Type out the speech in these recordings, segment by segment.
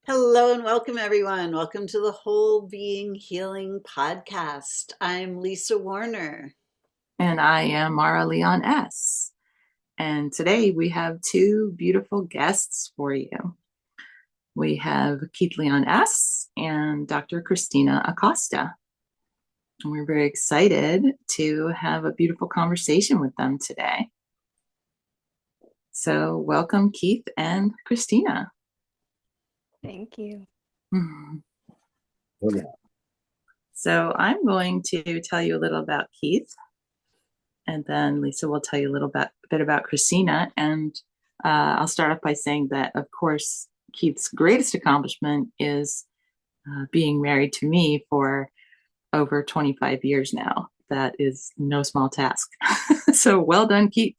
Hello and welcome, everyone. Welcome to the Whole Being Healing Podcast. I'm Lisa Warner. And I am Maura Leon S. And today we have two beautiful guests for you. We have Keith Leon S. and Dr. Kristina Acosta. And we're very excited to have a beautiful conversation with them today. So welcome, Keith and Kristina. Thank you. So I'm going to tell you a little about Keith, and then Lisa will tell you a little bit about Kristina. And I'll start off by saying that, of course, Keith's greatest accomplishment is being married to me for over 25 years now. That is no small task. So well done, Keith.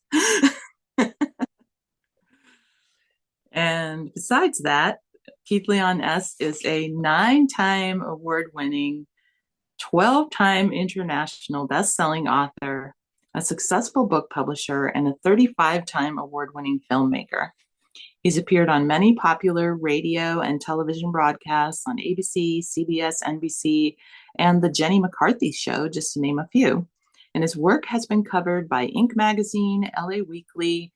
And besides that, Keith Leon S. is a 9-time award-winning, 12-time international best-selling author, a successful book publisher, and a 35-time award-winning filmmaker. He's appeared on many popular radio and television broadcasts on ABC, CBS, NBC, and The Jenny McCarthy Show, just to name a few. And his work has been covered by Inc. magazine, LA Weekly,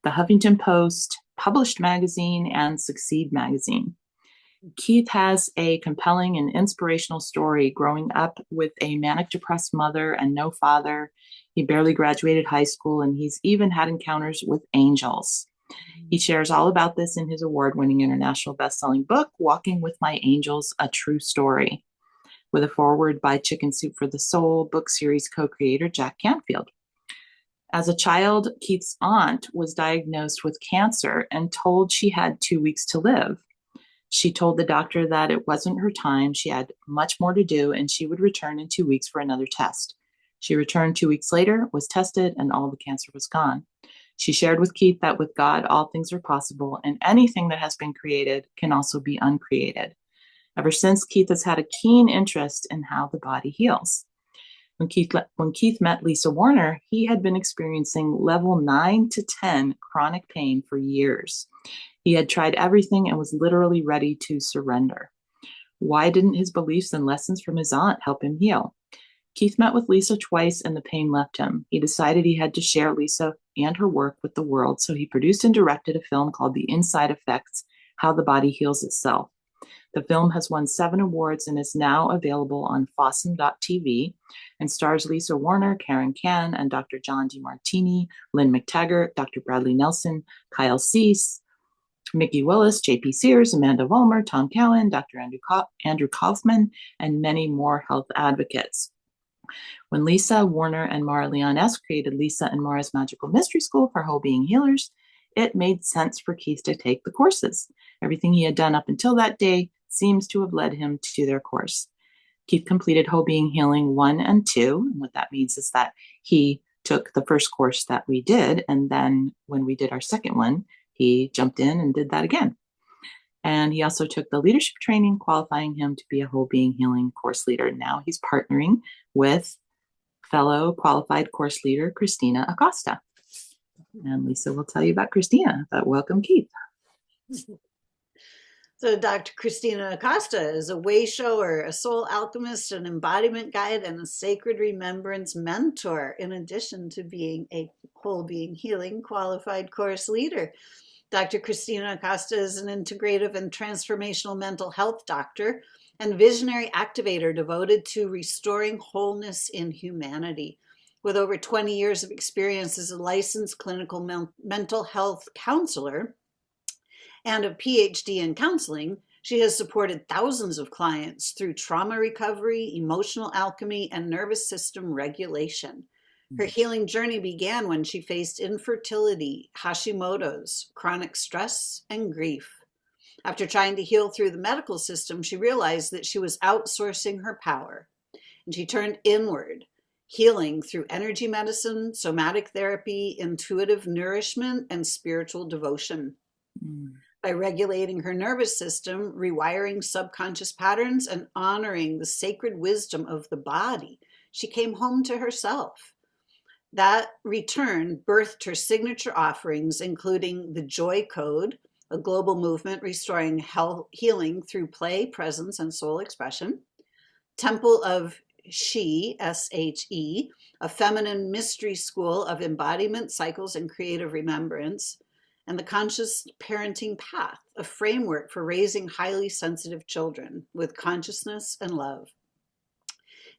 The Huffington Post, Published magazine, and Succeed magazine. Keith has a compelling and inspirational story growing up with a manic depressed mother and no father. He barely graduated high school, and he's even had encounters with angels. He shares all about this in his award-winning international best-selling book, Walking with My Angels, A True Story, with a foreword by Chicken Soup for the Soul book series co-creator Jack Canfield. As a child, Keith's aunt was diagnosed with cancer and told she had 2 weeks to live. She told the doctor that it wasn't her time, she had much more to do, and she would return in 2 weeks for another test. She returned 2 weeks later, was tested, and all the cancer was gone. She shared with Keith that with God, all things are possible, and anything that has been created can also be uncreated. Ever since, Keith has had a keen interest in how the body heals. When Keith met Lisa Warner, he had been experiencing level 9 to 10 chronic pain for years. He had tried everything and was literally ready to surrender. Why didn't his beliefs and lessons from his aunt help him heal? Keith met with Lisa twice and the pain left him. He decided he had to share Lisa and her work with the world, so he produced and directed a film called The Inside Effects: How the Body Heals Itself. The film has won 7 awards and is now available on Fossum.tv and stars Lisa Warner, Karen Can, and Dr. John DeMartini, Lynn McTaggart, Dr. Bradley Nelson, Kyle Cease, Mickey Willis, J.P. Sears, Amanda Vollmer, Tom Cowan, Dr. Andrew Kaufman, and many more health advocates. When Lisa Warner and Maura Leon S. created Lisa and Maura's Magical Mystery School for Whole Being Healers, it made sense for Keith to take the courses. Everything he had done up until that day seems to have led him to their course. Keith completed Whole Being Healing 1 and 2. And what that means is that he took the first course that we did, and then when we did our second one, he jumped in and did that again. And he also took the leadership training, qualifying him to be a Whole Being Healing course leader. Now he's partnering with fellow qualified course leader, Kristina Acosta. And Lisa will tell you about Kristina, but welcome, Keith. So Dr. Kristina Acosta is a way shower, a soul alchemist, an embodiment guide, and a sacred remembrance mentor, in addition to being a Whole Being Healing qualified course leader. Dr. Kristina Acosta is an integrative and transformational mental health doctor and visionary activator devoted to restoring wholeness in humanity. With over 20 years of experience as a licensed clinical mental health counselor and a PhD in counseling, she has supported thousands of clients through trauma recovery, emotional alchemy, and nervous system regulation. Her healing journey began when she faced infertility, Hashimoto's, chronic stress, and grief. After trying to heal through the medical system, she realized that she was outsourcing her power, and she turned inward, healing through energy medicine, somatic therapy, intuitive nourishment, and spiritual devotion. By regulating her nervous system, rewiring subconscious patterns, and honoring the sacred wisdom of the body, she came home to herself. That return birthed her signature offerings, including the Joy Code, a global movement restoring health, healing through play, presence, and soul expression. Temple of She, S-H-E, a feminine mystery school of embodiment, cycles, and creative remembrance. And the Conscious Parenting Path, a framework for raising highly sensitive children with consciousness and love.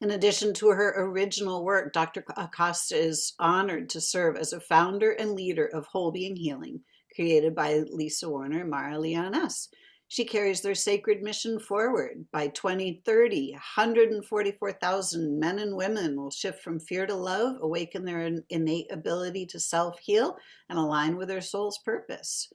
In addition to her original work, Dr. Acosta is honored to serve as a founder and leader of Whole Being Healing, created by Lisa Warner and Maura and Keith. She carries their sacred mission forward. By 2030, 144,000 men and women will shift from fear to love, awaken their innate ability to self-heal, and align with their soul's purpose.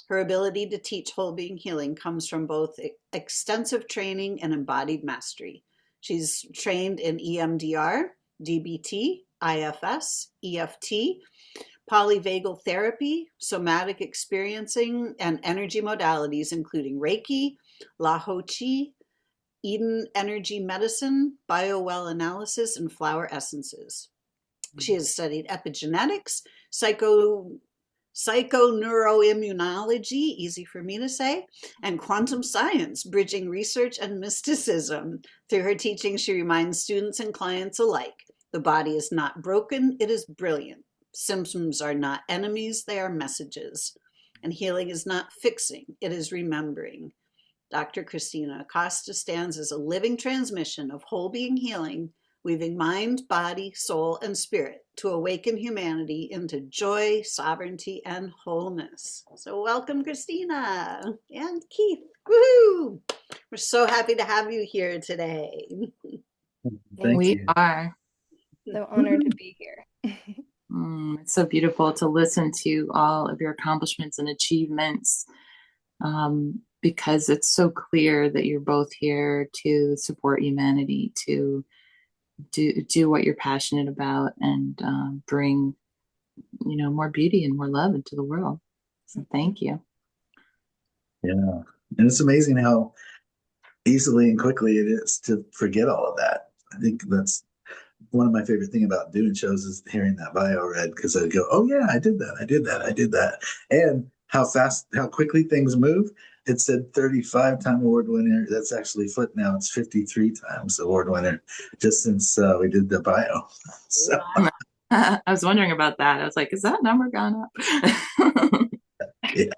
Her ability to teach whole being healing comes from both extensive training and embodied mastery. She's trained in EMDR, DBT, IFS, EFT, polyvagal therapy, somatic experiencing, and energy modalities, including Reiki, La Ho Chi, Eden energy medicine, biowell analysis, and flower essences. She has studied epigenetics, psychoneuroimmunology, easy for me to say, and quantum science, bridging research and mysticism. Through her teaching, she reminds students and clients alike, the body is not broken, it is brilliant. Symptoms are not enemies, they are messages. And healing is not fixing, it is remembering. Dr. Kristina Acosta stands as a living transmission of whole being healing, weaving mind, body, soul, and spirit to awaken humanity into joy, sovereignty, and wholeness. So welcome, Kristina and Keith. Woohoo! We're so happy to have you here today. Thank We you. are. So honored to be here. It's so beautiful to listen to all of your accomplishments and achievements, because it's so clear that you're both here to support humanity, to do what you're passionate about, and bring, more beauty and more love into the world. So thank you. Yeah. And it's amazing how easily and quickly it is to forget all of that. I think that's one of my favorite things about doing shows is hearing that bio read, because I go, oh yeah, I did that. And how quickly things move. It said 35-time award winner. That's actually flipped now. It's 53 times award winner just since we did the bio. So I was wondering about that. I was like, is that number gone up? yeah.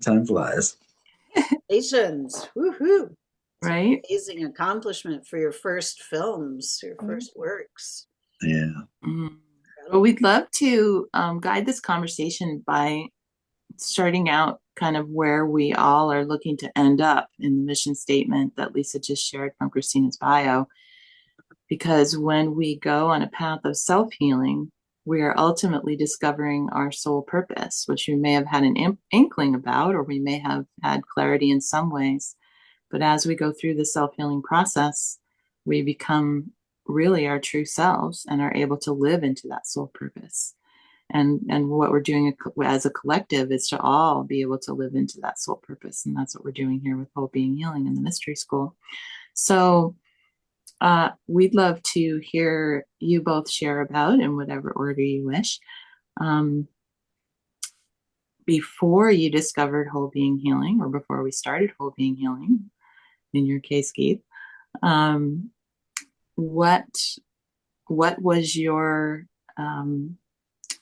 Time flies. Congratulations. Woohoo. Right? Amazing accomplishment for your first films, your first works. Yeah. Well, we'd love to guide this conversation by starting out kind of where we all are looking to end up in the mission statement that Lisa just shared from Kristina's bio. Because when we go on a path of self-healing, we are ultimately discovering our soul purpose, which we may have had an inkling about, or we may have had clarity in some ways. But as we go through the self-healing process, we become really our true selves and are able to live into that soul purpose. And what we're doing as a collective is to all be able to live into that soul purpose. And that's what we're doing here with Whole Being Healing in the Mystery School. So we'd love to hear you both share about, in whatever order you wish, before you discovered Whole Being Healing, or before we started Whole Being Healing, in your case, Keith, what was your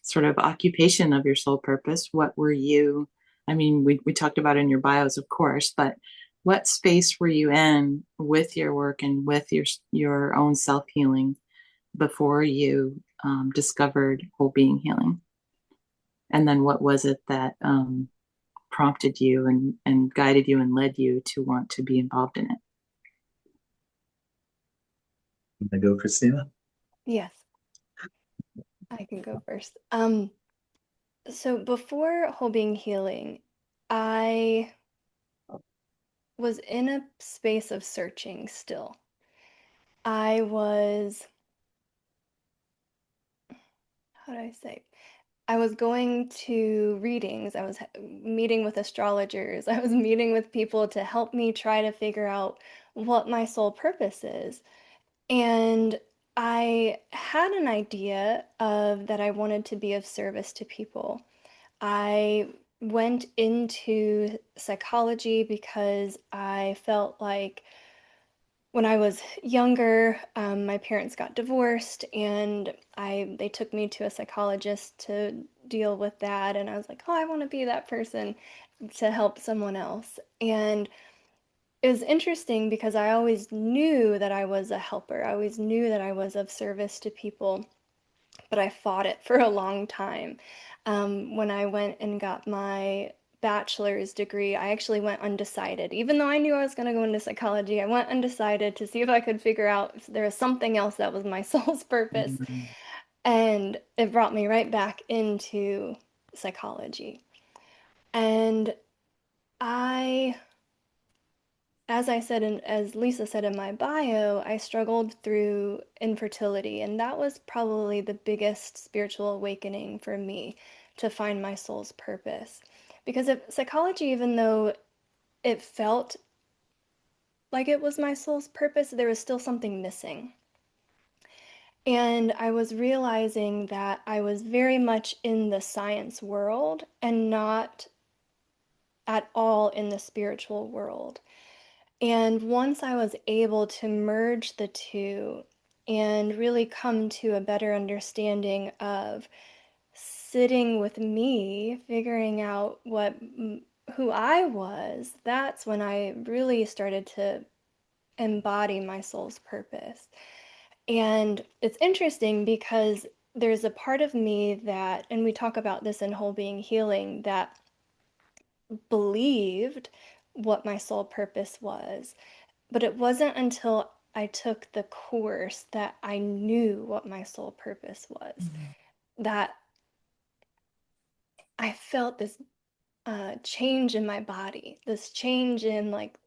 sort of occupation of your soul purpose? What were you, I mean, we talked about in your bios, of course, but what space were you in with your work and with your own self-healing before you discovered Whole Being Healing? And then what was it that prompted you and guided you and led you to want to be involved in it? Can I go, Kristina? Yes, I can go first. So before Whole Being Healing, I was in a space of searching still. I was, how do I say? I was going to readings. I was meeting with astrologers. I was meeting with people to help me try to figure out what my soul purpose is. And I had an idea of that I wanted to be of service to people. I went into psychology because I felt like when I was younger, my parents got divorced, and they took me to a psychologist to deal with that. And I was like, oh, I want to be that person to help someone else. And it was interesting because I always knew that I was a helper. I always knew that I was of service to people, but I fought it for a long time. When I went and got my bachelor's degree, I actually went undecided. Even though I knew I was going to go into psychology, I went undecided to see if I could figure out if there was something else that was my soul's purpose. And it brought me right back into psychology. And I, as I said, and as Lisa said in my bio, I struggled through infertility, and that was probably the biggest spiritual awakening for me to find my soul's purpose. Because psychology, even though it felt like it was my soul's purpose, there was still something missing. And I was realizing that I was very much in the science world and not at all in the spiritual world. And once I was able to merge the two and really come to a better understanding of sitting with me, figuring out who I was, that's when I really started to embody my soul's purpose. And it's interesting because there's a part of me that, and we talk about this in Whole Being Healing, that believed what my soul purpose was. But it wasn't until I took the course that I knew what my soul purpose was, that I felt this change in my body, this change in like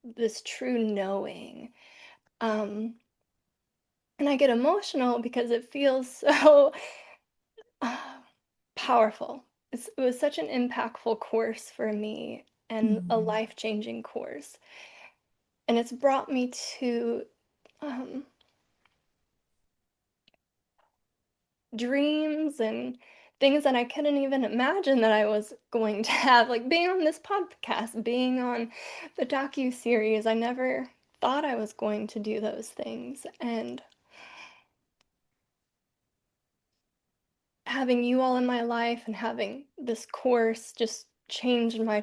this true knowing. And I get emotional because it feels so powerful. It was such an impactful course for me and a life-changing course. And it's brought me to dreams and things that I couldn't even imagine that I was going to have, like being on this podcast, being on the docu-series. I never thought I was going to do those things. And having you all in my life and having this course just changed my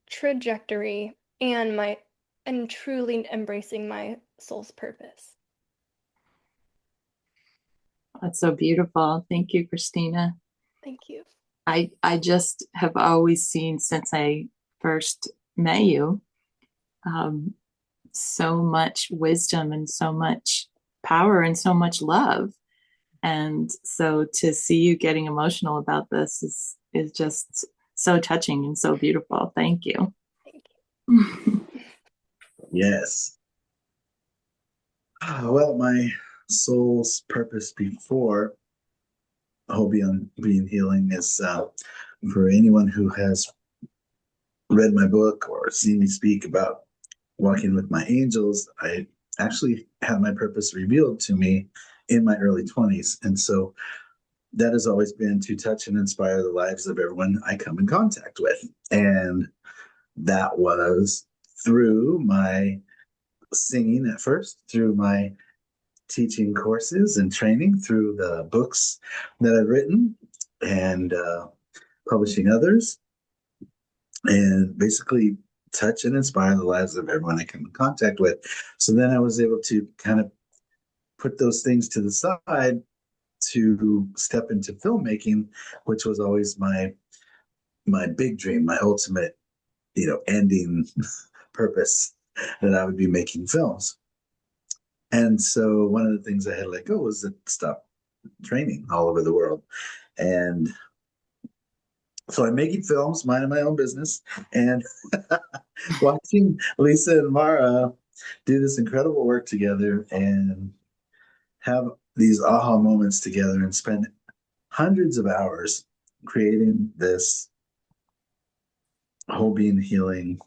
trajectory and truly embracing my soul's purpose. That's so beautiful. Thank you, Kristina. Thank you. I just have always seen since I first met you, so much wisdom and so much power and so much love. And so to see you getting emotional about this is just so touching and so beautiful. Thank you. Thank you. Yes. Well, my soul's purpose before Whole Being Healing is for anyone who has read my book or seen me speak about walking with my angels. I actually had my purpose revealed to me in my early 20s. And so that has always been to touch and inspire the lives of everyone I come in contact with. And that was through my singing at first, through my teaching courses and training, through the books that I've written and publishing others, and basically touch and inspire the lives of everyone I come in contact with. So then I was able to kind of put those things to the side to step into filmmaking, which was always my big dream, my ultimate, ending purpose, that I would be making films. And so one of the things I had to let go was to stop training all over the world. And so I'm making films, minding my own business, and watching Lisa and Maura do this incredible work together and have these aha moments together and spend hundreds of hours creating this Whole Being Healing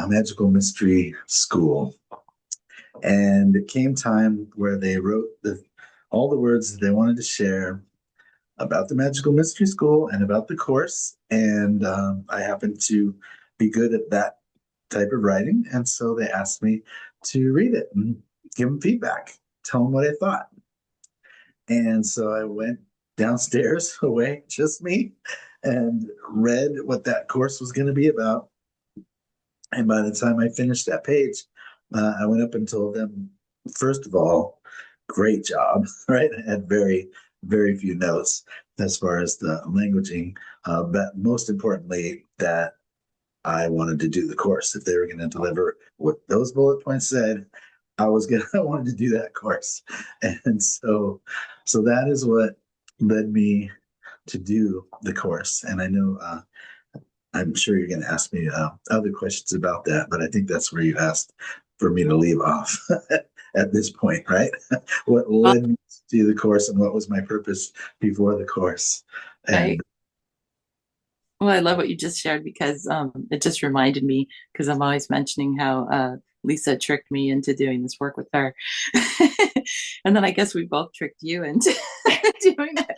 magical mystery school. And it came time where they wrote all the words that they wanted to share about the Magical Mystery School and about the course. And I happened to be good at that type of writing. And so they asked me to read it and give them feedback, tell them what I thought. And so I went downstairs away, just me, and read what that course was going to be about. And by the time I finished that page, I went up and told them, first of all, great job, right? I had very, very few notes as far as the languaging, but most importantly, that I wanted to do the course. If they were going to deliver what those bullet points said, I wanted to do that course. And so that is what led me to do the course. And I know, I'm sure you're going to ask me other questions about that, but I think that's where you asked for me to leave off at this point, right? What led me to do the course and what was my purpose before the course. And well, I love what you just shared, because it just reminded me, because I'm always mentioning how Lisa tricked me into doing this work with her. And then I guess we both tricked you into doing it.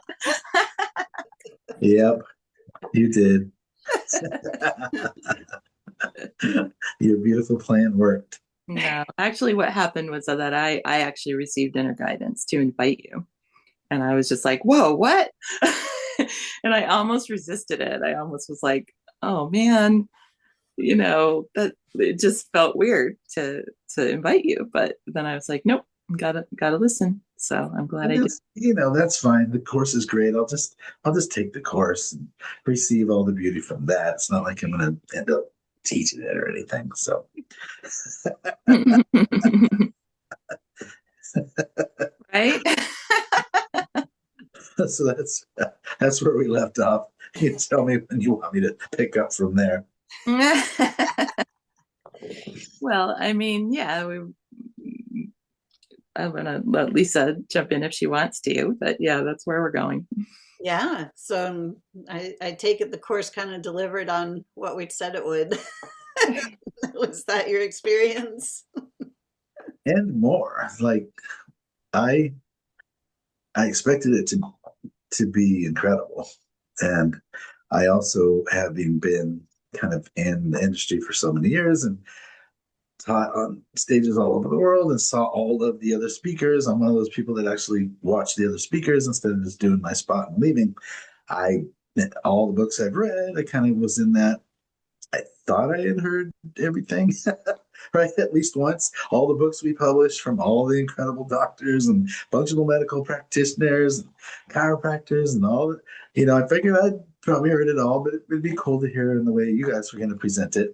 Yep, you did. Your beautiful plan worked. No, actually what happened was that I actually received inner guidance to invite you. And I was just like, whoa, what? And I almost resisted it. I almost was like, oh man, that it just felt weird to invite you. But then I was like, nope, gotta listen. So I'm glad I did. That's fine. The course is great. I'll just take the course and receive all the beauty from that. It's not like I'm going to end up teaching it or anything. So, right? So that's where we left off. You tell me when you want me to pick up from there. Well, I mean, yeah, I'm gonna let Lisa jump in if she wants to, but yeah, that's where we're going. Yeah, so I take it the course kind of delivered on what we'd said it would. Was that your experience? And more. Like I expected it to be incredible. And I also, having been kind of in the industry for so many years and taught on stages all over the world and saw all of the other speakers, I'm one of those people that actually watch the other speakers instead of just doing my spot and leaving. All the books I've read, I kind of was in that. I thought I had heard everything, right? At least once. All the books we published from all the incredible doctors and functional medical practitioners and chiropractors and all that. I figured I'd probably heard it all, but it'd be cool to hear it in the way you guys were going to present it.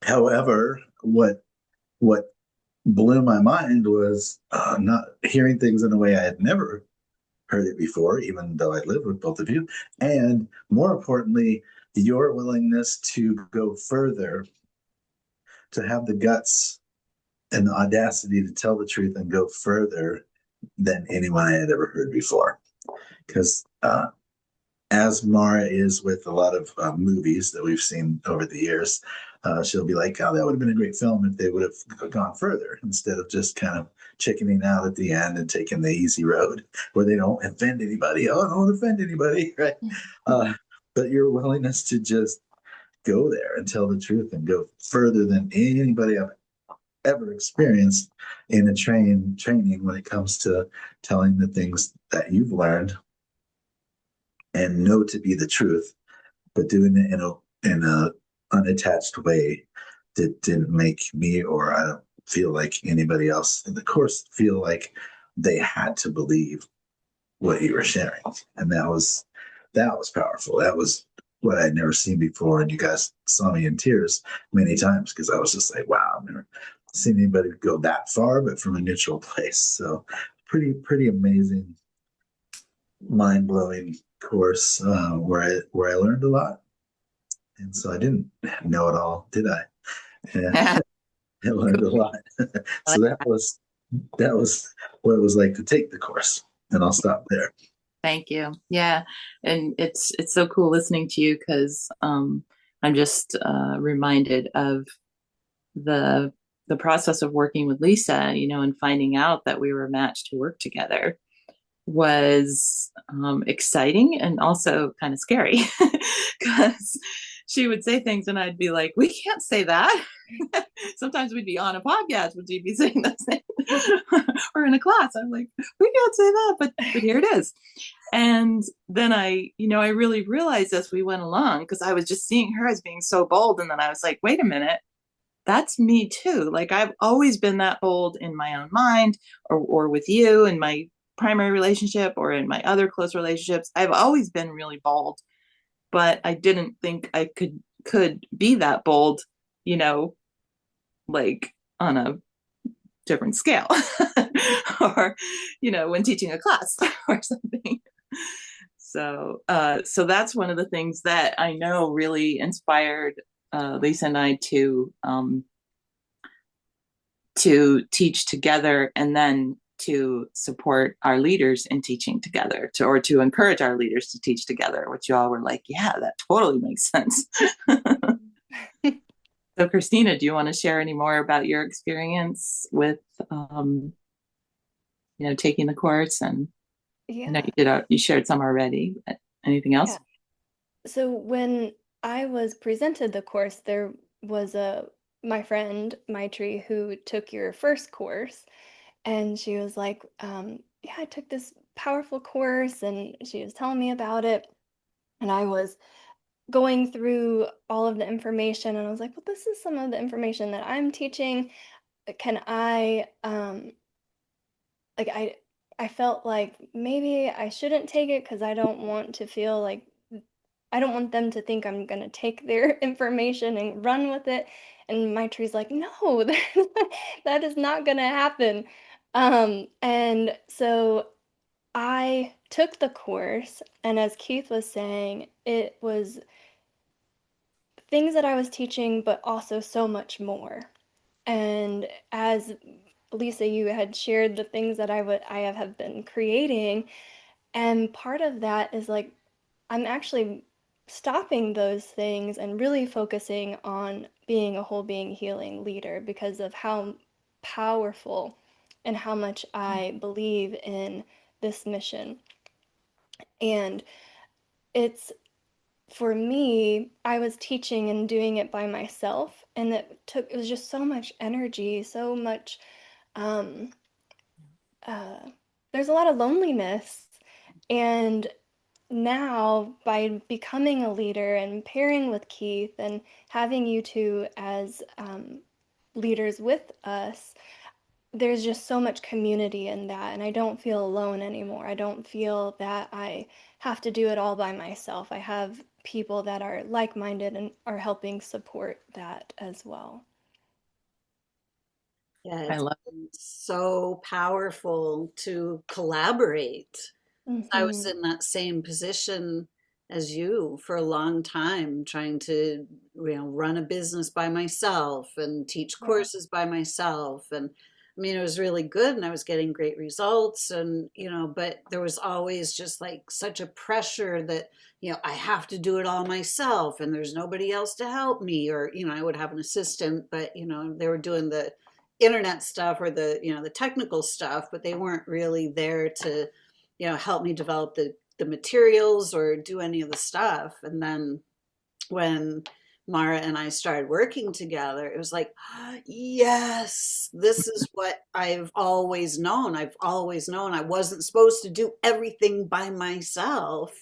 However, what blew my mind was not hearing things in a way I had never heard it before, even though I lived with both of you. And more importantly, your willingness to go further, to have the guts and the audacity to tell the truth and go further than anyone I had ever heard before. Because as Maura is with a lot of movies that we've seen over the years, she'll be like, oh, that would have been a great film if they would have gone further instead of just kind of chickening out at the end and taking the easy road where they don't offend anybody. Oh, don't offend anybody, right? But your willingness to just go there and tell the truth and go further than anybody I've ever experienced in a training when it comes to telling the things that you've learned and know to be the truth, but doing it in a unattached way that didn't make me, or I don't feel like anybody else in the course, feel like they had to believe what you were sharing. And that was powerful. That was what I'd never seen before. And you guys saw me in tears many times because I was just like, wow, I've never seen anybody go that far, but from a neutral place. So pretty amazing, mind-blowing course where I learned a lot. And so I didn't know it all, did I? Yeah. I learned a lot. So that was what it was like to take the course. And I'll stop there. Thank you. Yeah. And it's so cool listening to you because I'm just reminded of the process of working with Lisa, and finding out that we were matched to work together. was exciting and also kind of scary because she would say things and I'd be like, we can't say that. Sometimes we'd be on a podcast, would you be saying those things? Or in a class, I'm like, we can't say that, but here it is. And then I really realized as we went along, because I was just seeing her as being so bold. And then I was like, wait a minute, that's me too. Like I've always been that bold in my own mind or with you in my primary relationship or in my other close relationships. I've always been really bold, but I didn't think I could be that bold, like on a different scale or, when teaching a class or something. So that's one of the things that I know really inspired Lisa and I to teach together, and then to support our leaders in teaching together, or to encourage our leaders to teach together, which you all were like, yeah, that totally makes sense. So Kristina, do you want to share any more about your experience with, taking the course? And I know you shared some already. Anything else? Yeah. So when I was presented the course, there was my friend, Maitri, who took your first course. And she was like, yeah, I took this powerful course, and she was telling me about it. And I was going through all of the information, and I was like, well, this is some of the information that I'm teaching. Can I, I felt like maybe I shouldn't take it because I don't want to feel like, I don't want them to think I'm going to take their information and run with it. And Maitri's like, no, that is not going to happen. And so I took the course, and as Keith was saying, it was things that I was teaching, but also so much more. And as Lisa, you had shared the things that I have been creating, and part of that is like I'm actually stopping those things and really focusing on being a whole being healing leader because of how powerful and how much I believe in this mission. And it's for me, I was teaching and doing it by myself, and it was just so much energy, so much um there's a lot of loneliness. And now, by becoming a leader and pairing with Keith and having you two as leaders with us, there's just so much community in that. And I don't feel alone anymore. I don't feel that I have to do it all by myself. I have people that are like-minded and are helping support that as well. Yeah, I it's love been so powerful to collaborate. I was Mm-hmm. in that same position as you for a long time, trying to, run a business by myself and teach Yeah. courses by myself. And I mean, it was really good and I was getting great results. And, but there was always just like such a pressure that, I have to do it all myself and there's nobody else to help me. Or, I would have an assistant, but, they were doing the internet stuff or the technical stuff, but they weren't really there to, help me develop the materials or do any of the stuff. And then when Maura and I started working together, it was like, yes, this is what I've always known. I've always known I wasn't supposed to do everything by myself.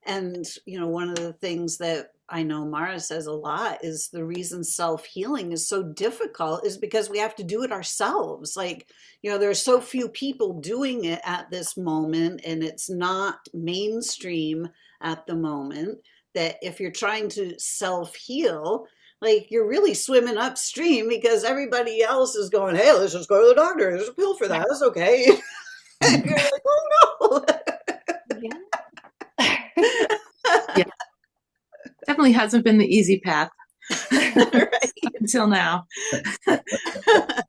And, one of the things that I know Maura says a lot is the reason self-healing is so difficult is because we have to do it ourselves. Like, there are so few people doing it at this moment, and it's not mainstream at the moment, that if you're trying to self-heal, like you're really swimming upstream because everybody else is going, hey, let's just go to the doctor. There's a pill for that. It's okay. And you're like, oh no. Yeah. Yeah. Definitely hasn't been the easy path Right. until now.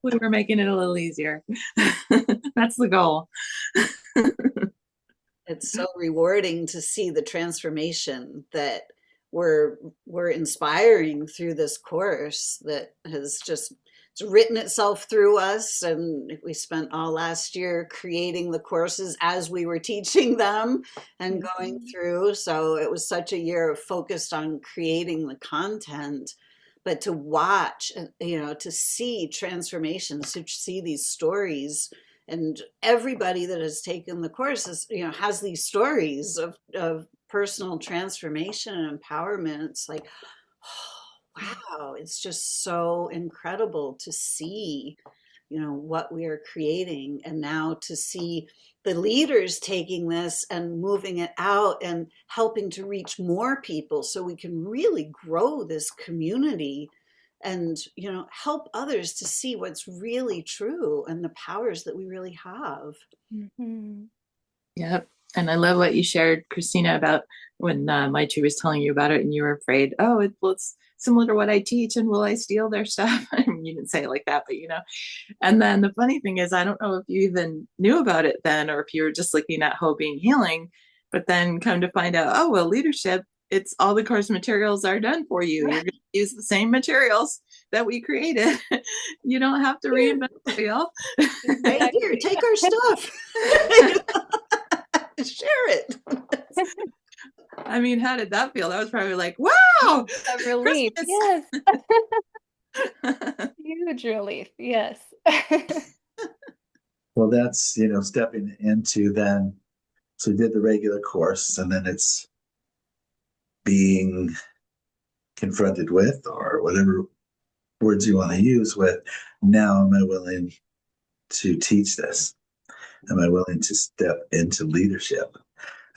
We were making it a little easier. That's the goal. It's so rewarding to see the transformation that we're inspiring through this course that has just, written itself through us, and we spent all last year creating the courses as we were teaching them and going through. So it was such a year of focused on creating the content, but to watch, to see transformations, to see these stories. And everybody that has taken the courses, has these stories of personal transformation and empowerment. It's like, oh, wow, it's just so incredible to see, what we are creating. And now to see the leaders taking this and moving it out and helping to reach more people so we can really grow this community and help others to see what's really true and the powers that we really have. Mm-hmm. Yep. And I love what you shared, Kristina, about when Maitri was telling you about it and you were afraid, oh, it's similar to what I teach and will I steal their stuff? I mean, you didn't say it like that, but And then the funny thing is, I don't know if you even knew about it then, or if you were just looking at whole being healing, but then come to find out, oh, well, leadership, it's all the course materials are done for you. You're going to use the same materials that we created. You don't have to reinvent the wheel. Right here, take our stuff. Share it. I mean, how did that feel? That was probably like, wow, a relief. Christmas. Yes. Huge relief. Yes. Well, that's, stepping into then, so we did the regular course, and then it's being confronted with, or whatever words you want to use with, now am I willing to teach this? Am I willing to step into leadership?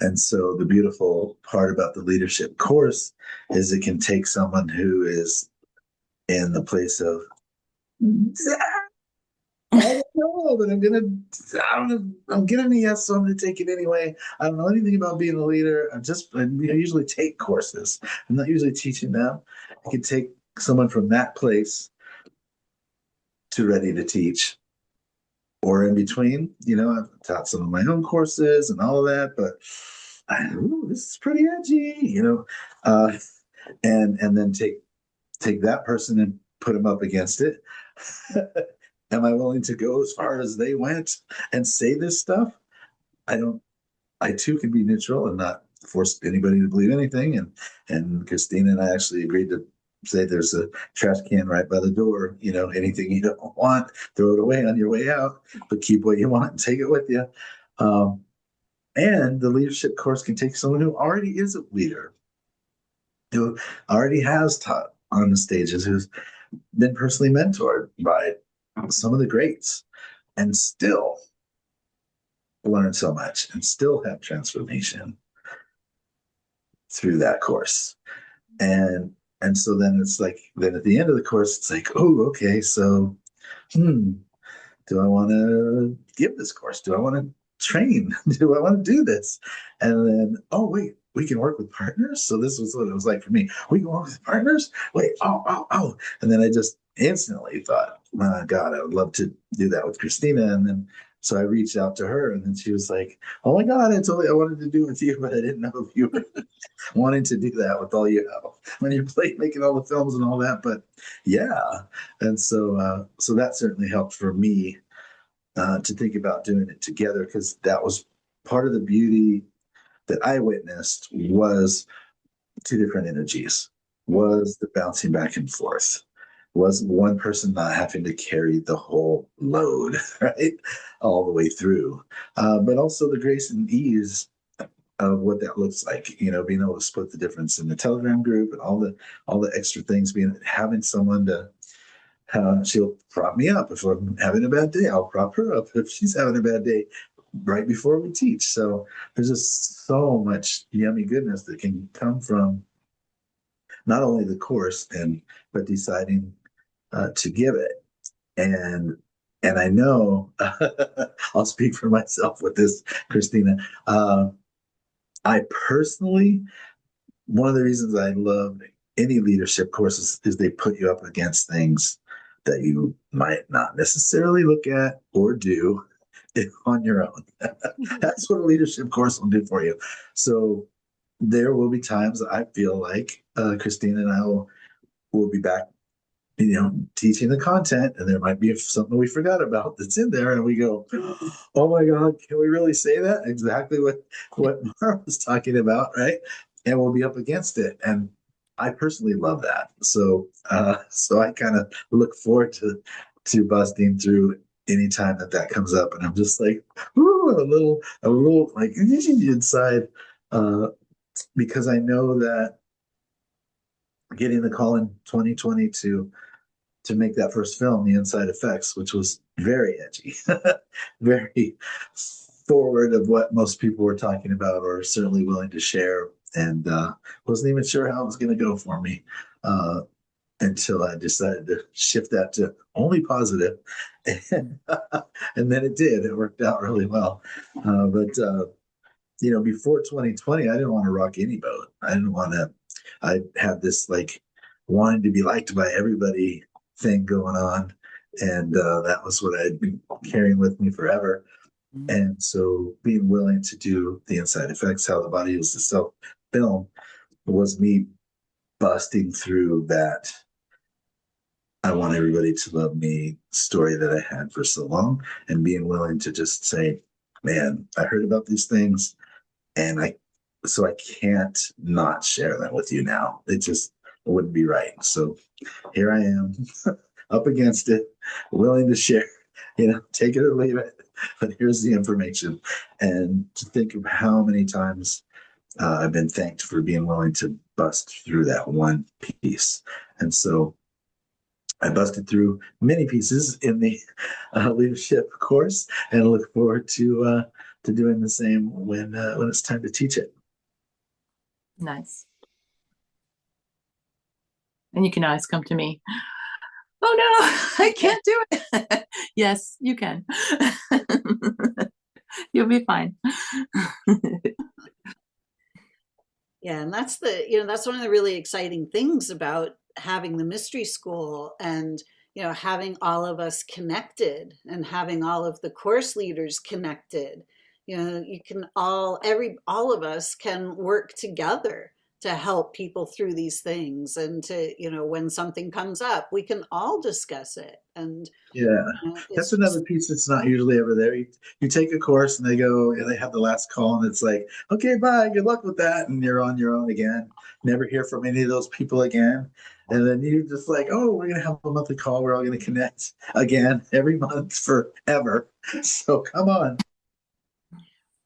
And so the beautiful part about the leadership course is it can take someone who is in the place of, I don't know, but I'm getting a yes, so I'm going to take it anyway. I don't know anything about being a leader. I usually take courses. I'm not usually teaching them. I can take someone from that place to ready to teach, or in between. I've taught some of my own courses and all of that, but this is pretty edgy, and then take that person and put them up against it. Am I willing to go as far as they went and say this stuff? I too can be neutral and not force anybody to believe anything. And Kristina and I actually agreed to say there's a trash can right by the door. Anything you don't want, throw it away on your way out, but keep what you want and take it with you. And the leadership course can take someone who already is a leader, who already has taught on the stages, who's been personally mentored by some of the greats, and still learn so much and still have transformation through that course. And so then it's like, then at the end of the course, it's like, oh, okay, so do I want to give this course? Do I want to train? Do I want to do this? And then, oh, wait, we can work with partners. So this was what it was like for me. We can work with partners? Wait, oh. And then I just instantly thought, my God, I would love to do that with Kristina. And then, so I reached out to her, and then she was like, oh my God, I wanted to do it with you, but I didn't know if you were wanting to do that with all you have when you're making all the films and all that. But yeah. And so that certainly helped for me to think about doing it together, because that was part of the beauty that I witnessed, was two different energies, was the bouncing back and forth, was one person not having to carry the whole load, right, all the way through, but also the grace and ease of what that looks like, being able to split the difference in the Telegram group and all the extra things, having someone to, she'll prop me up if I'm having a bad day. I'll prop her up if she's having a bad day right before we teach. So there's just so much yummy goodness that can come from not only the course but deciding to give it. And I know I'll speak for myself with this, Kristina. I personally, one of the reasons I love any leadership courses is they put you up against things that you might not necessarily look at or do on your own. That's what a leadership course will do for you. So there will be times that I feel like Kristina and I will be back teaching the content, and there might be something we forgot about that's in there, and we go, "Oh my God, can we really say that?" Exactly what Maura was talking about, right? And we'll be up against it, and I personally love that. So I kind of look forward to busting through anytime that comes up, and I'm just like, ooh, a little like inside, uh, because I know that getting the call in 2020 to make that first film, The Inside Effects, which was very edgy, very forward of what most people were talking about or certainly willing to share. And wasn't even sure how it was going to go for me until I decided to shift that to only positive. And, and then it did. It worked out really well. But before 2020, I didn't want to rock any boat. I had this like wanting to be liked by everybody thing going on. And that was what I'd been carrying with me forever. And so being willing to do the inside effects, how the body heals itself film, was me busting through that I want everybody to love me story that I had for so long, and being willing to just say, man, I heard about these things, and I can't not share that with you now. It wouldn't be right. So here I am up against it, willing to share, take it or leave it. But here's the information. And to think of how many times I've been thanked for being willing to bust through that one piece. And so I busted through many pieces in the leadership course, and look forward to doing the same when it's time to teach it. Nice. And you can always come to me. Oh no, I can't do it. Yes, you can. You'll be fine. Yeah, and that's that's one of the really exciting things about having the mystery school, and having all of us connected and having all of the course leaders connected. You can all of us can work together to help people through these things, and to when something comes up, we can all discuss it. And Yeah, it's that's another just piece that's not usually ever there. You take a course and they have the last call, and it's like, okay, bye, good luck with that, and you're on your own again. Never hear from any of those people again, and then you just like, oh, we're gonna have a monthly call. We're all gonna connect again every month forever. So come on,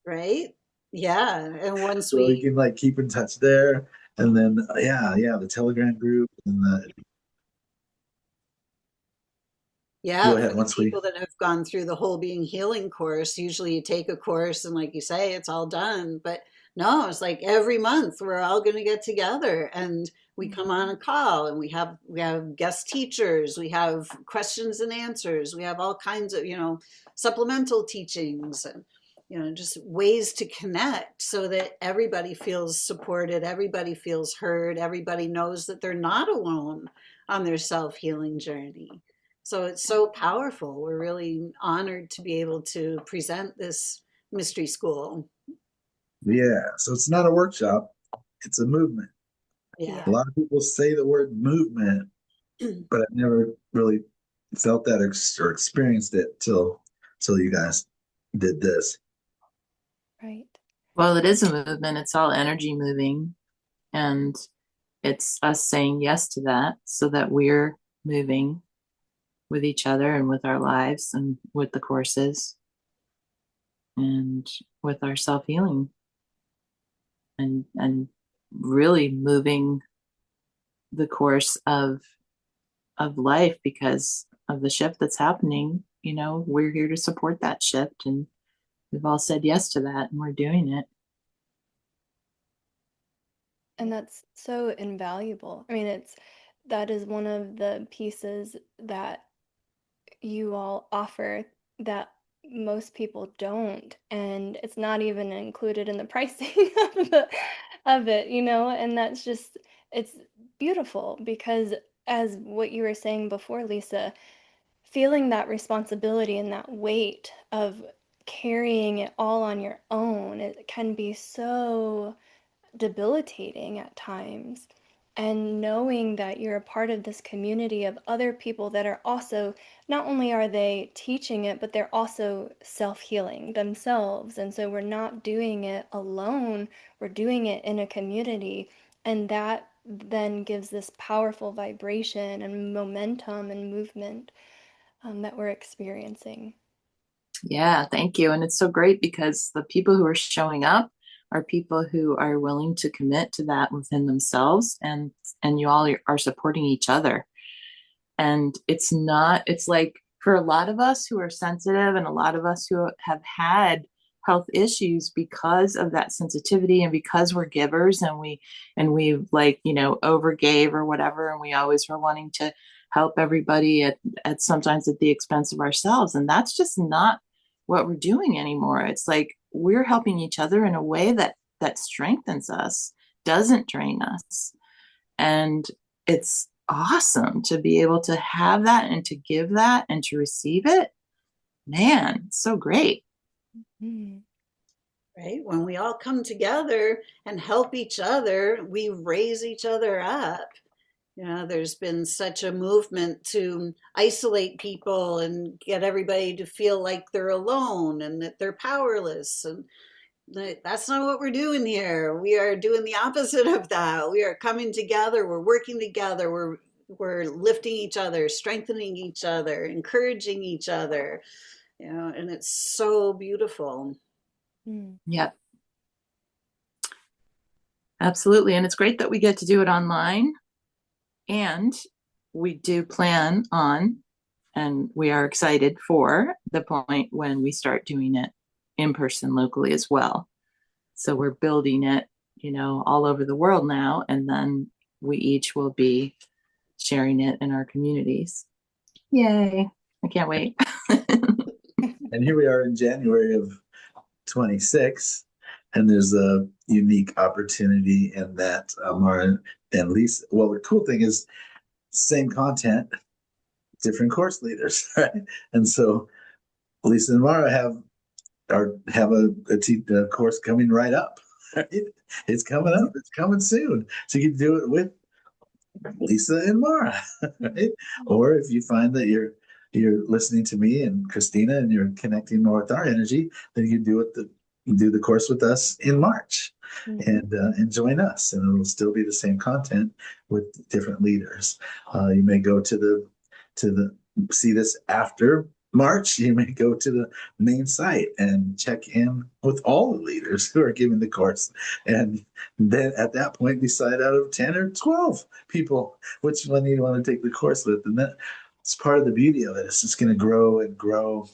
right. Yeah, and once so we we can like keep in touch there, and then yeah, the Telegram group and the go Yeah, for ahead the once we people that have gone through the whole being healing course, usually you take a course and like you say, it's all done. But no, it's like every month we're all going to get together and we come on a call, and we have guest teachers, we have questions and answers, we have all kinds of, supplemental teachings, and just ways to connect so that everybody feels supported, everybody feels heard, everybody knows that they're not alone on their self-healing journey. So it's so powerful. We're really honored to be able to present this mystery school. yeah. So it's not a workshop; it's a movement. Yeah. A lot of people say the word movement, but I've never really felt that or experienced it till you guys did this. Right. Well, it is a movement. It's all energy moving. And it's us saying yes to that so that we're moving with each other and with our lives and with the courses and with our self-healing, and really moving the course of life because of the shift that's happening. We're here to support that shift, and we've all said yes to that, and we're doing it. And that's so invaluable. I mean, that is one of the pieces that you all offer that most people don't, and it's not even included in the pricing of it, and that's just it's beautiful because as what you were saying before, Lisa, feeling that responsibility and that weight of carrying it all on your own, it can be so debilitating at times. and knowing that you're a part of this community of other people that are also, not only are they teaching it, but they're also self-healing themselves. And so we're not doing it alone, we're doing it in a community. And that then gives this powerful vibration and momentum and movement that we're experiencing. Yeah, thank you. And it's so great because the people who are showing up are people who are willing to commit to that within themselves, and you all are supporting each other. And it's like for a lot of us who are sensitive and a lot of us who have had health issues because of that sensitivity and because we're givers and we like, overgave or whatever, and we always were wanting to help everybody at sometimes at the expense of ourselves. And that's just not what we're doing anymore. It's like we're helping each other in a way that strengthens us, doesn't drain us. And it's awesome to be able to have that and to give that and to receive it. Man, it's so great. Mm. Right? When we all come together and help each other, we raise each other up. There's been such a movement to isolate people and get everybody to feel like they're alone and that they're powerless. And that's not what we're doing here. We are doing the opposite of that. We are coming together. We're working together. We're lifting each other, strengthening each other, encouraging each other. And it's so beautiful. Mm. Yep. Absolutely. And it's great that we get to do it online. And we do plan on, and we are excited for the point when we start doing it in person locally as well. So we're building it, all over the world now. And then we each will be sharing it in our communities. Yay. I can't wait. And here we are in January of 26, and there's a unique opportunity in that Maura and Lisa. Well, the cool thing is same content, different course leaders, right? And so Lisa and Maura have a course coming right up. Right? It's coming up. It's coming soon. So you can do it with Lisa and Maura, right? Or if you find that you're listening to me and Kristina and you're connecting more with our energy, then you can do the course with us in March. Mm-hmm. And join us, and it'll still be the same content with different leaders. You may go to the see this after March. You may go to the main site and check in with all the leaders who are giving the course, and then at that point decide out of 10 or 12 people which one you want to take the course with. And that's part of the beauty of it. It's just going to grow and grow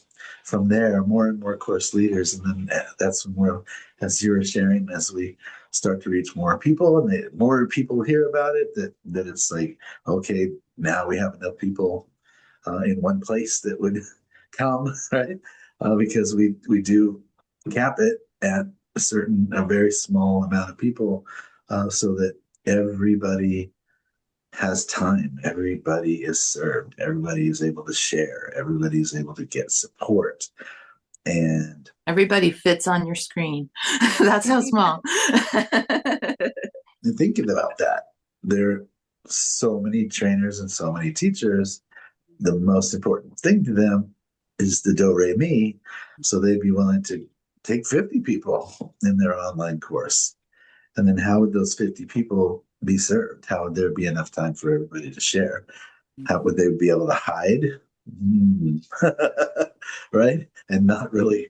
from there, more and more course leaders. And then that's when as you were sharing, as we start to reach more people and more people hear about it, that it's like, okay, now we have enough people in one place that would come, right? Because we do cap it at a very small amount of people, so that everybody has time, everybody is served, everybody is able to share, everybody is able to get support, and everybody fits on your screen. That's how small. And thinking about that, there are so many trainers and so many teachers. The most important thing to them is the do-re-mi. So they'd be willing to take 50 people in their online course. And then how would those 50 people be served? How would there be enough time for everybody to share? How would they be able to hide? Right? And not really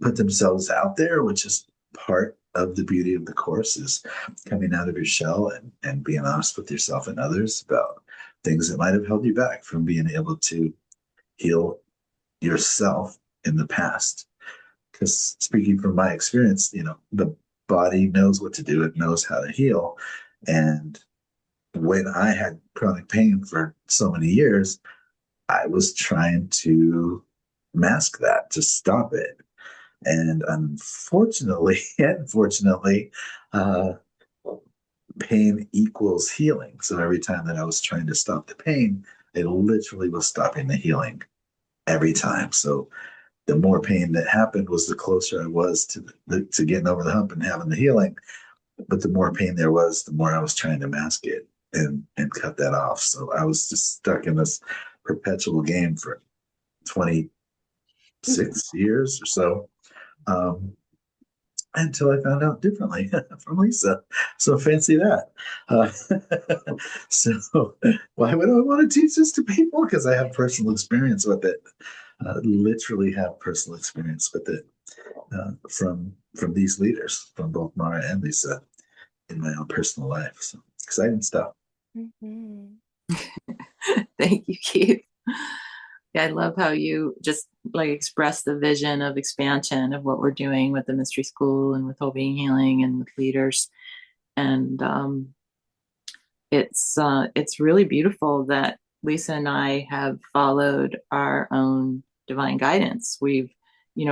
put themselves out there, which is part of the beauty of the course, is coming out of your shell and being honest with yourself and others about things that might have held you back from being able to heal yourself in the past. Because speaking from my experience, the body knows what to do. It knows how to heal. And when I had chronic pain for so many years, I was trying to mask that, to stop it. And unfortunately, pain equals healing. So every time that I was trying to stop the pain, it literally was stopping the healing every time. So the more pain that happened was the closer I was to getting over the hump and having the healing. but the more pain there was, the more I was trying to mask it and cut that off. So I was just stuck in this perpetual game for 26 years or so. Until I found out differently from Lisa. So fancy that. Uh, so why would I want to teach this to people? Because I have personal experience with it. Literally have personal experience with it from these leaders, from both Maura and Lisa, in my own personal life. So exciting stuff. Mhm. Thank you, Keith. Yeah, I love how you just like express the vision of expansion of what we're doing with the mystery school and with whole being healing and with leaders. And it's really beautiful that Lisa and I have followed our own divine guidance. We've,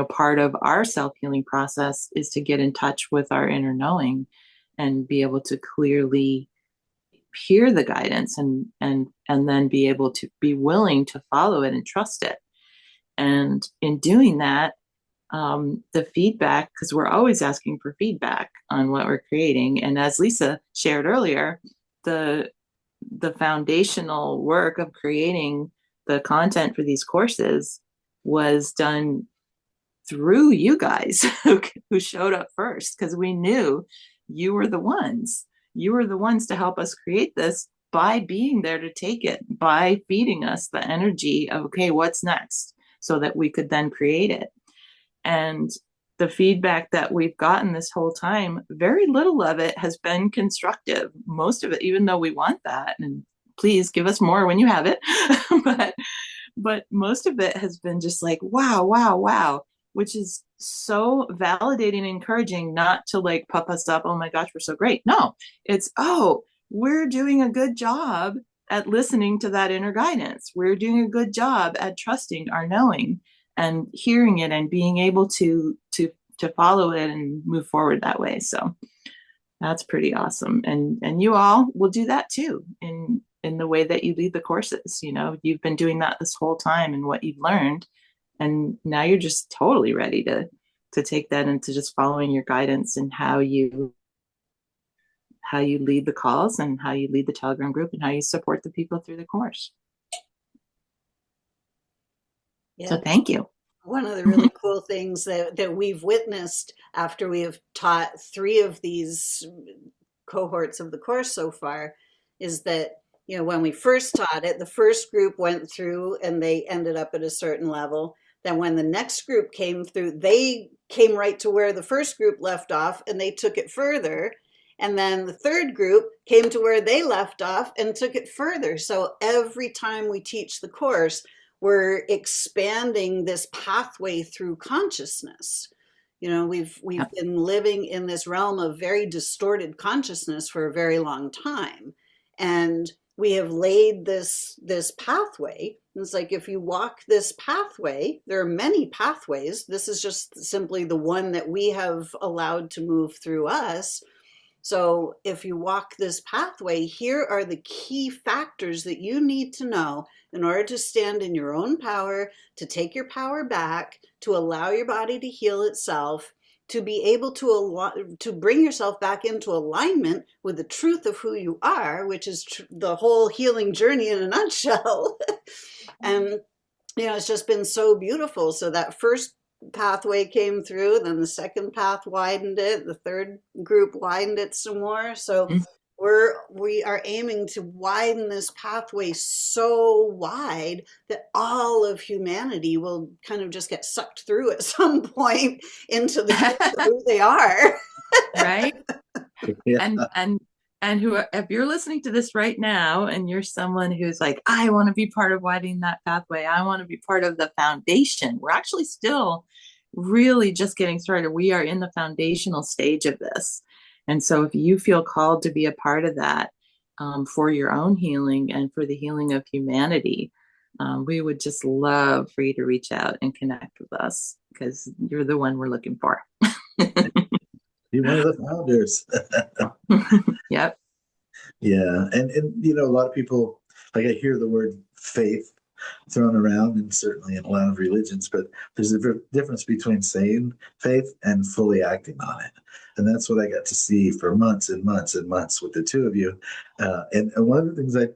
part of our self-healing process is to get in touch with our inner knowing and be able to clearly hear the guidance and then be able to be willing to follow it and trust it. And in doing that, the feedback, because we're always asking for feedback on what we're creating. And as Lisa shared earlier, the foundational work of creating the content for these courses was done through you guys who showed up first, because we knew you were the ones. You were the ones to help us create this by being there to take it, by feeding us the energy of, okay, what's next, so that we could then create it. And the feedback that we've gotten this whole time, very little of it has been constructive. Most of it, even though we want that, and please give us more when you have it, but most of it has been just like, wow, wow, wow, which is so validating and encouraging, not to like puff us up. Oh my gosh, we're so great. No, it's, oh, we're doing a good job at listening to that inner guidance. We're doing a good job at trusting our knowing and hearing it and being able to follow it and move forward that way. So that's pretty awesome. And you all will do that too in the way that you lead the courses. You've been doing that this whole time and what you've learned. And now you're just totally ready to take that into just following your guidance and how you lead the calls and how you lead the Telegram group and how you support the people through the course. Yeah. So thank you. One of the really cool things that we've witnessed after we have taught 3 of these cohorts of the course so far is that, when we first taught it, the first group went through and they ended up at a certain level. Then when the next group came through, they came right to where the first group left off and they took it further. And then the third group came to where they left off and took it further. So every time we teach the course, we're expanding this pathway through consciousness. We've been living in this realm of very distorted consciousness for a very long time. And we have laid this pathway. It's like, if you walk this pathway, there are many pathways. This is just simply the one that we have allowed to move through us. So if you walk this pathway, here are the key factors that you need to know in order to stand in your own power, to take your power back, to allow your body to heal itself, to be able to bring yourself back into alignment with the truth of who you are, which is the whole healing journey in a nutshell. And, it's just been so beautiful. So that first pathway came through, then the second path widened it, the third group widened it some more. So we are aiming to widen this pathway so wide that all of humanity will kind of just get sucked through at some point into the truth of who they are. Right. Yeah. And if you're listening to this right now and you're someone who's like, I want to be part of widening that pathway, I want to be part of the foundation. We're actually still really just getting started. We are in the foundational stage of this. And so if you feel called to be a part of that, for your own healing and for the healing of humanity, we would just love for you to reach out and connect with us, because you're the one we're looking for. You're one of the founders. Yep. Yeah. And a lot of people, like, I hear the word faith thrown around, and certainly in a lot of religions, but there's a difference between saying faith and fully acting on it. And that's what I got to see for months and months and months with the two of you. And one of the things I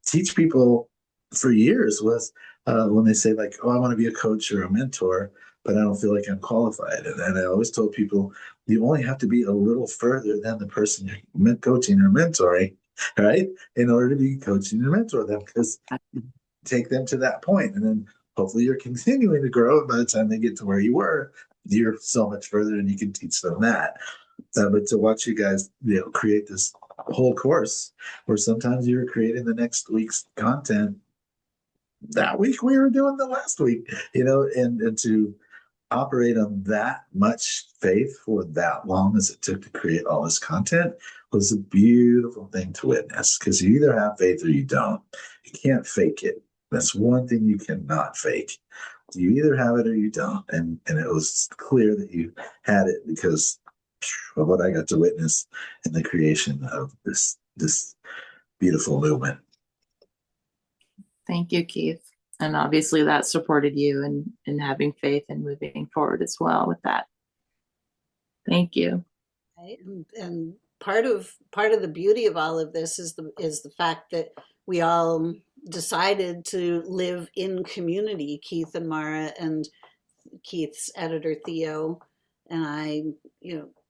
teach people for years was when they say like, oh, I want to be a coach or a mentor, but I don't feel like I'm qualified. And I always told people, you only have to be a little further than the person you're coaching or mentoring, right? In order to be coaching and mentor them, because you take them to that point, and then hopefully you're continuing to grow. And by the time they get to where you were, you're so much further, and you can teach them that. But to watch you guys, create this whole course, where sometimes you're creating the next week's content that week we were doing the last week, and to operate on that much faith for that long as it took to create all this content was a beautiful thing to witness, because you either have faith or you don't. You can't fake it. That's one thing you cannot fake. You either have it or you don't. And it was clear that you had it because of what I got to witness in the creation of this beautiful movement. Thank you, Keith. And obviously that supported you in having faith and moving forward as well with that. Thank you. Right? And part of the beauty of all of this is the fact that we all decided to live in community. Keith and Maura and Keith's editor Theo and I,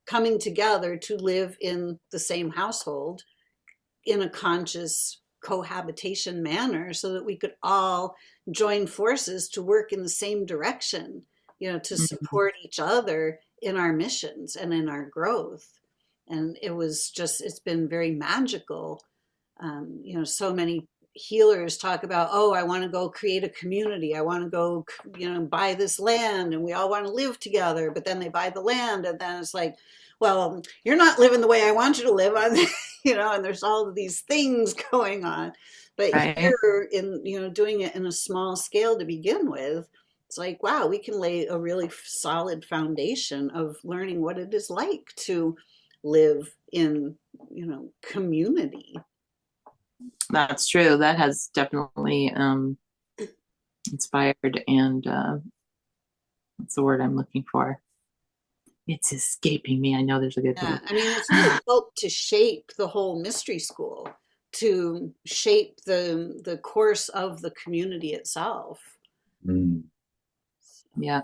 coming together to live in the same household in a conscious cohabitation manner, so that we could all join forces to work in the same direction, to support each other in our missions and in our growth. And it's been very magical. So many healers talk about, oh, I want to go create a community. I want to go, buy this land, and we all want to live together. But then they buy the land, and then it's like, well, you're not living the way I want you to live. And there's all of these things going on. But right. Here in, doing it in a small scale to begin with, it's like, wow, we can lay a really solid foundation of learning what it is like to live in, community. That's true. That has definitely inspired and what's the word I'm looking for? It's escaping me. I know there's a good word. I mean, it's really helped to shape the whole mystery school, to shape the course of the community itself. Mm. Yeah.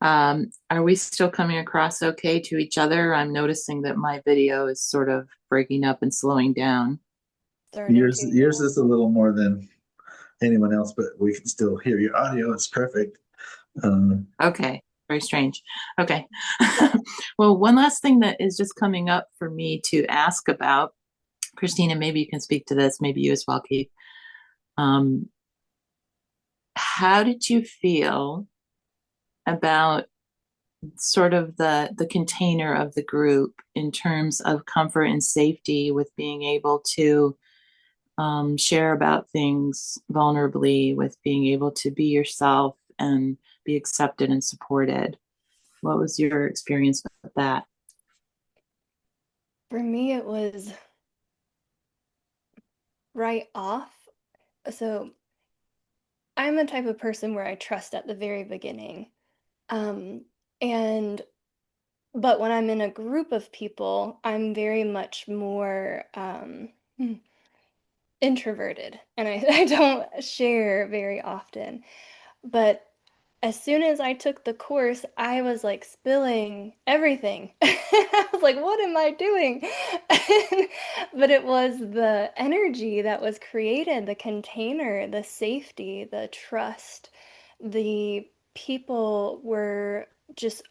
Are we still coming across okay to each other? I'm noticing that my video is sort of breaking up and slowing down. Yours is a little more than anyone else, but we can still hear your audio. It's perfect. Okay. Very strange. Okay. Well, one last thing that is just coming up for me to ask about, Kristina, maybe you can speak to this, maybe you as well, Keith. How did you feel about sort of the container of the group in terms of comfort and safety with being able to share about things vulnerably, with being able to be yourself and be accepted and supported? What was your experience with that? For me, it was right off. So I'm the type of person where I trust at the very beginning. But when I'm in a group of people, I'm very much more introverted, and I don't share very often. But as soon as I took the course, I was like spilling everything. I was like, what am I doing? But it was the energy that was created, the container, the safety, the trust. The people were just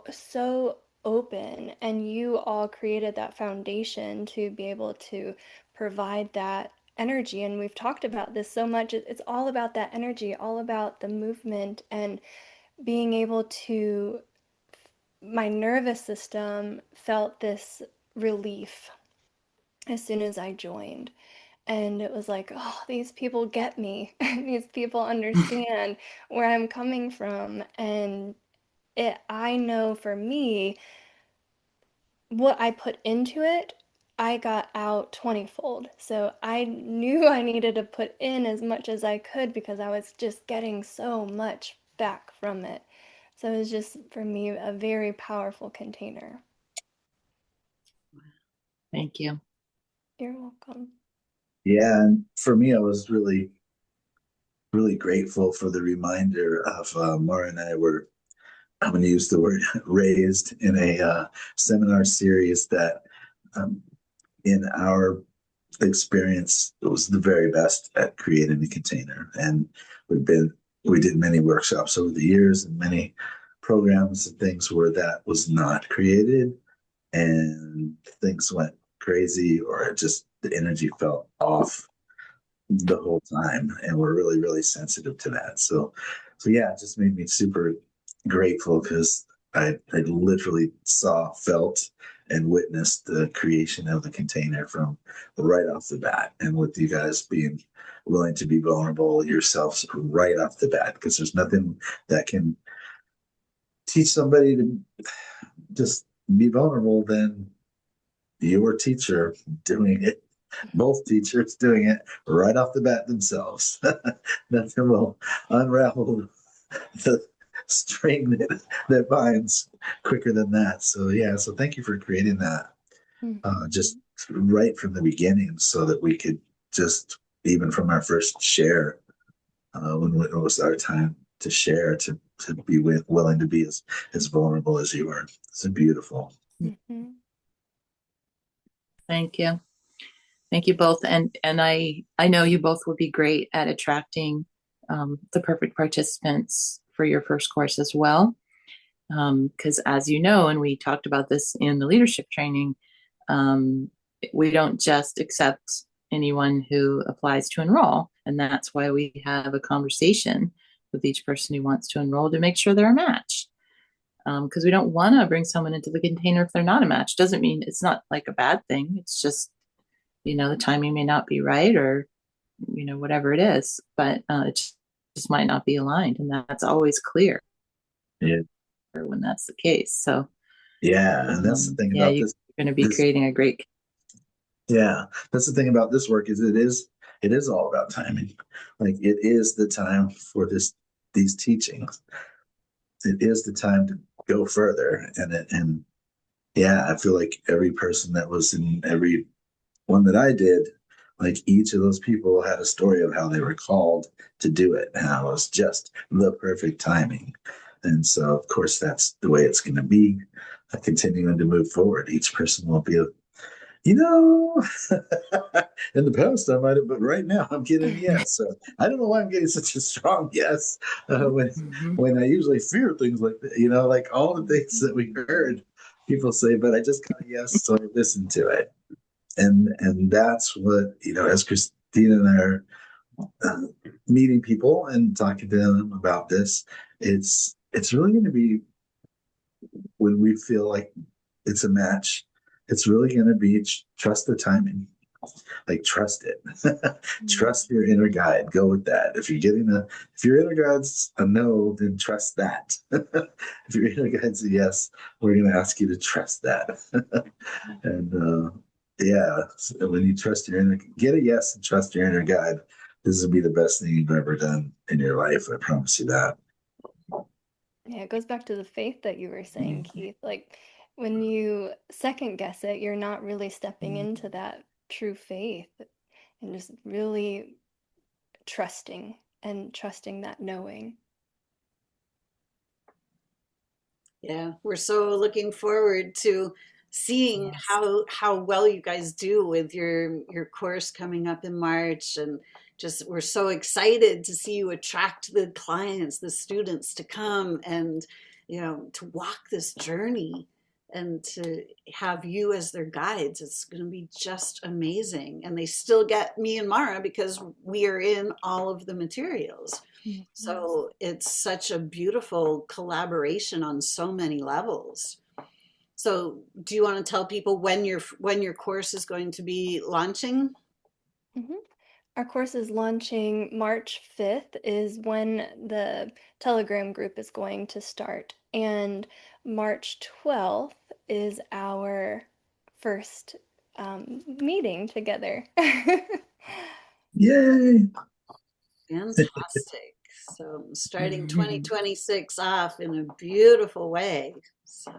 so open, and you all created that foundation to be able to provide that energy. And we've talked about this so much. It's all about that energy, all about the movement, and being able to, my nervous system felt this relief as soon as I joined. And it was like, oh, these people get me. These people understand where I'm coming from. And I know for me, what I put into it, I got out 20-fold. So I knew I needed to put in as much as I could, because I was just getting so much back from it. So it's just, for me, a very powerful container. Thank you. You're welcome. Yeah, and for me, I was really, really grateful for the reminder of Maura and I were, I'm going to use the word raised in a seminar series that um, in our experience, it was the very best at creating a container. And we did many workshops over the years and many programs and things where that was not created and things went crazy or it just the energy felt off the whole time. And we're really, really sensitive to that. So yeah, it just made me super grateful because I literally saw, felt, and witnessed the creation of the container from right off the bat. And with you guys being willing to be vulnerable yourselves right off the bat, because there's nothing that can teach somebody to just be vulnerable than your teacher doing it, both teachers doing it right off the bat themselves. Nothing will unravel the string that binds quicker than that. So yeah, so thank you for creating that just right from the beginning so that we could just, even from our first share, when it was our time to share, to be willing to be as vulnerable as you are. It's beautiful. Mm-hmm. Thank you. Thank you both. And I know you both would be great at attracting the perfect participants for your first course as well. Because as you know, and we talked about this in the leadership training, we don't just accept anyone who applies to enroll. And that's why we have a conversation with each person who wants to enroll to make sure they're a match. Because we don't want to bring someone into the container if they're not a match. Doesn't mean it's not like a bad thing. It's just, the timing may not be right or, whatever it is, but it just might not be aligned. And that's always clear. Yeah. When that's the case. So, yeah. And that's the thing about this. You're going to be creating a great. Yeah. That's the thing about this work is it is all about timing. Like it is the time for these teachings. It is the time to go further. And yeah, I feel like every person that was in every one that I did, like each of those people had a story of how they were called to do it. And how it was just the perfect timing. And so, of course, that's the way it's going to be continuing to move forward. Each person will be, in the past I might have, but right now I'm getting a yes. So I don't know why I'm getting such a strong yes when I usually fear things like that, like all the things that we heard people say, but I just got a yes, so I listened to it. And that's what, as Kristina and I are meeting people and talking to them about this, it's really going to be when we feel like it's a match, it's really going to be trust the timing. Like trust it. Trust your inner guide. Go with that. If your inner guide's a no, then trust that. If your inner guide's a yes, we're going to ask you to trust that. And yeah, so when you get a yes and trust your inner guide, this will be the best thing you've ever done in your life. I promise you that. Yeah, it goes back to the faith that you were saying, Keith. Like when you second guess it, you're not really stepping into that true faith and just really trusting that knowing. Yeah, we're so looking forward to seeing how well you guys do with your course coming up in March, and just we're so excited to see you attract the clients, the students to come and to walk this journey and to have you as their guides. It's going to be just amazing. And they still get me and Maura because we are in all of the materials. So it's such a beautiful collaboration on so many levels. So do you want to tell people when your course is going to be launching? Our course is launching March 5th is when the Telegram group is going to start. And March 12th is our first meeting together. Yay! Fantastic. So starting 2026 off in a beautiful way. So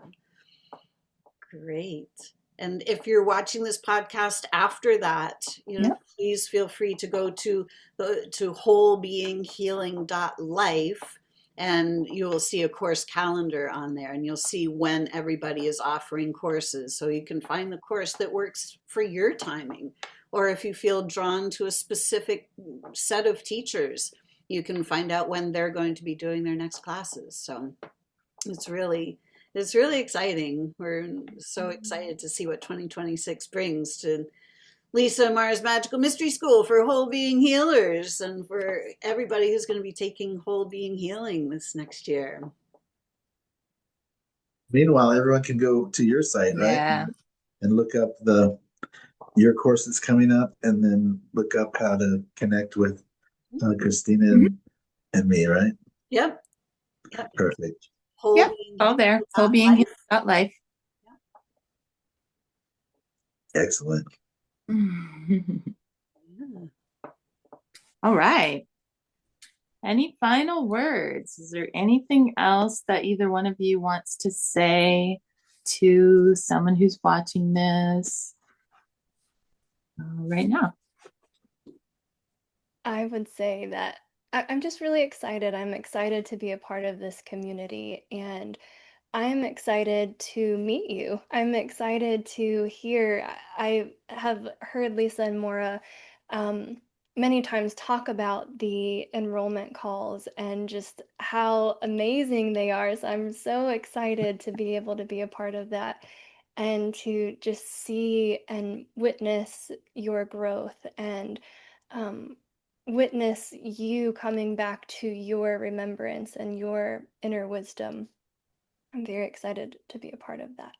great. And if you're watching this podcast after that, Yep. please feel free to go to wholebeinghealing.life, and you'll see a course calendar on there, and you'll see when everybody is offering courses. So you can find the course that works for your timing. Or if you feel drawn to a specific set of teachers, you can find out when they're going to be doing their next classes. So it's really exciting. We're so excited to see what 2026 brings to Lisa and Maura's Magical Mystery School for Whole Being Healers, and for everybody who's going to be taking Whole Being Healing this next year. Meanwhile, everyone can go to your site, right? Yeah. And look up your course that's coming up, and then look up how to connect with Kristina and me, right? Yep. Perfect. Yep. All there. Wholebeinghealing.life. Excellent. All right. Any final words? Is there anything else that either one of you wants to say to someone who's watching this right now? I would say that I'm just really excited. I'm excited to be a part of this community, and I'm excited to meet you. I'm excited to hear. I have heard Lisa and Maura many times talk about the enrollment calls and just how amazing they are. So I'm so excited to be able to be a part of that and to just see and witness your growth and witness you coming back to your remembrance and your inner wisdom. I'm very excited to be a part of that.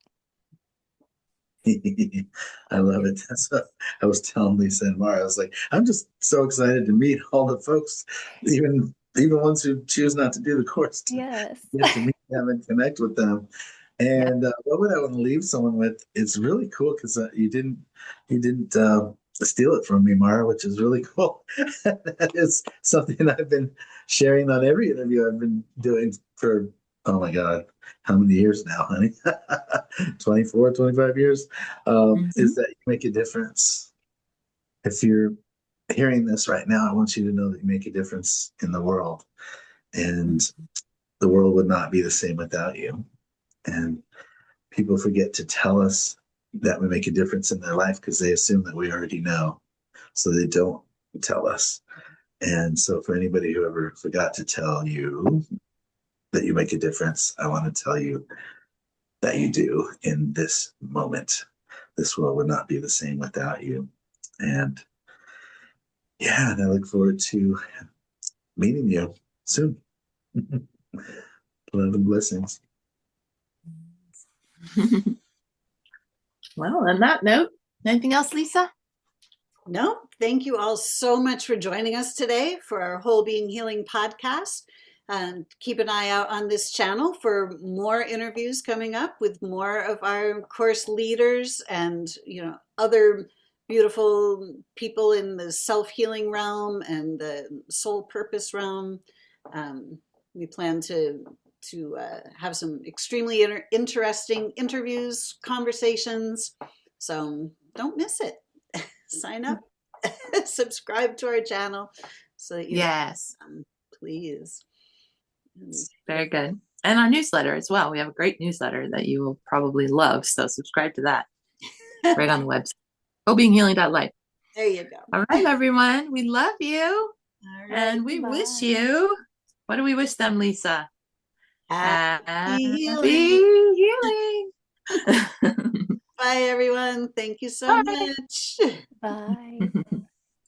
I love it. That's what I was telling Lisa and Mara. I was like, I'm just so excited to meet all the folks, even ones who choose not to do the course, to Yes. get to meet them and connect with them. And what would I want to leave someone with? It's really cool because you didn't steal it from me, Mara, which is really cool. That is something I've been sharing on every interview I've been doing for, oh my God, how many years now, honey? 24, 25 years. Is that you make a difference. If you're hearing this right now, I want you to know that you make a difference in the world. And the world would not be the same without you. And people forget to tell us that we make a difference in their life because they assume that we already know. So they don't tell us. And so for anybody who ever forgot to tell you that you make a difference, I want to tell you that you do in this moment. This world would not be the same without you. And I look forward to meeting you soon. Love and blessings. Well, on that note, anything else, Lisa? No, thank you all so much for joining us today for our Whole Being Healing podcast. And keep an eye out on this channel for more interviews coming up with more of our course leaders and other beautiful people in the self-healing realm and the soul purpose realm. We plan to have some extremely interesting interviews, conversations. So don't miss it. Sign up, subscribe to our channel so that you please. Very good. And our newsletter as well. We have a great newsletter that you will probably love. So subscribe to that right on the website. wholebeinghealing.life. There you go. All right, everyone. We love you. All right, and we wish you, what do we wish them, Lisa? Happy healing. Bye, everyone. Thank you so much. Bye.